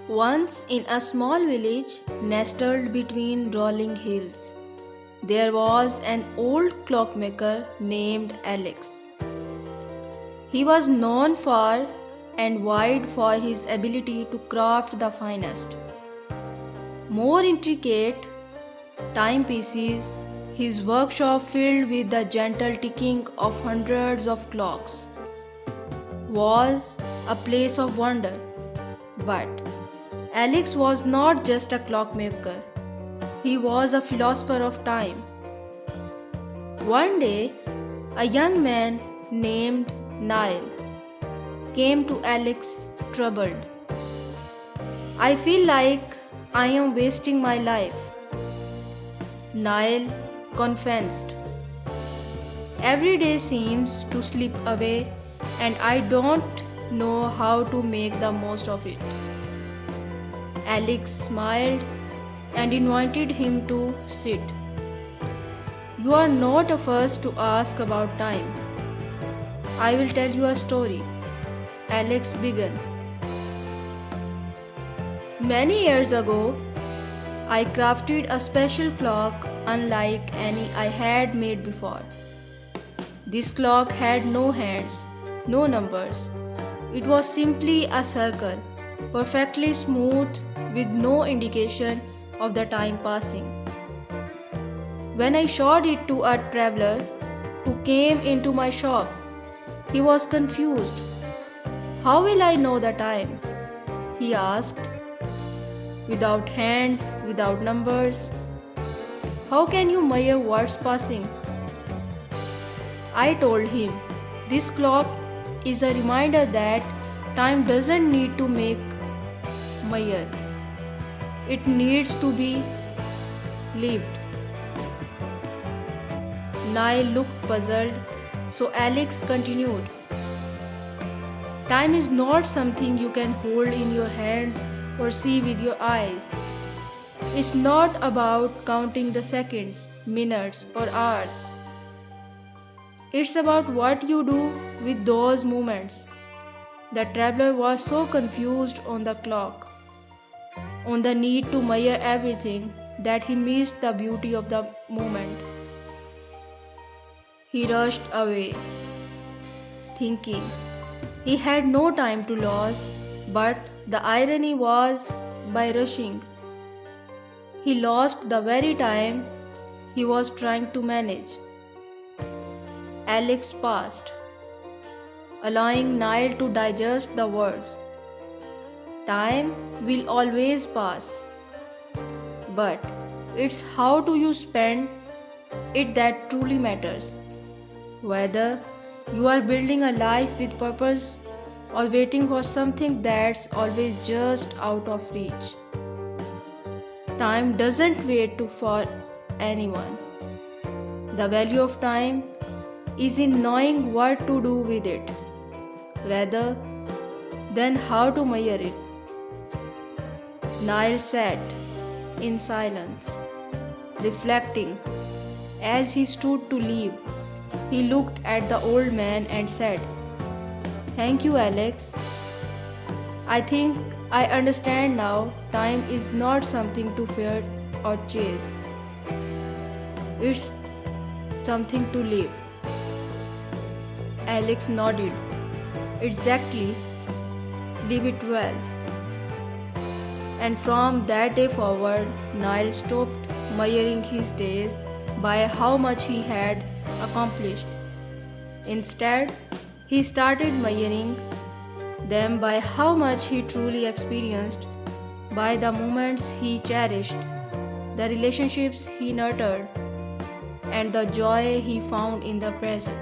Once in a small village nestled between rolling hills, there was an old clockmaker named Alex. He was known far and wide for his ability to craft the finest, more intricate timepieces, his workshop filled with the gentle ticking of hundreds of clocks was a place of wonder. But Alex was not just a clockmaker, he was a philosopher of time. One day, a young man named Nile came to Alex troubled. I feel like I am wasting my life, Nile confessed. Every day seems to slip away, and I don't know how to make the most of it. Alex smiled and invited him to sit. You are not a first to ask about time. I will tell you a story. Alex began. Many years ago, I crafted a special clock unlike any I had made before. This clock had no hands, no numbers. It was simply a circle, perfectly smooth with no indication of the time passing. When I showed it to a traveler who came into my shop, he was confused. How will I know the time? He asked. Without hands, without numbers, how can you measure what's passing? I told him, this clock is a reminder that time doesn't need to make measure. It needs to be lived. Nile looked puzzled, so Alex continued. Time is not something you can hold in your hands or see with your eyes. It's not about counting the seconds, minutes, or hours. It's about what you do with those moments. The traveler was so confused on the clock, on the need to measure everything, that he missed the beauty of the moment. He rushed away, thinking he had no time to lose, but the irony was by rushing, he lost the very time he was trying to manage. Alex passed, allowing Nile to digest the words. Time will always pass, but it's how do you spend it that truly matters. Whether you are building a life with purpose or waiting for something that's always just out of reach. Time doesn't wait for anyone. The value of time is in knowing what to do with it, rather than how to measure it. Nile sat in silence, reflecting. As he stood to leave, he looked at the old man and said, Thank you, Alex. I think I understand now. Time is not something to fear or chase. It's something to live. Alex nodded. Exactly. Live it well. And from that day forward, Nile stopped measuring his days by how much he had accomplished. Instead, he started measuring them by how much he truly experienced, by the moments he cherished, the relationships he nurtured, and the joy he found in the present.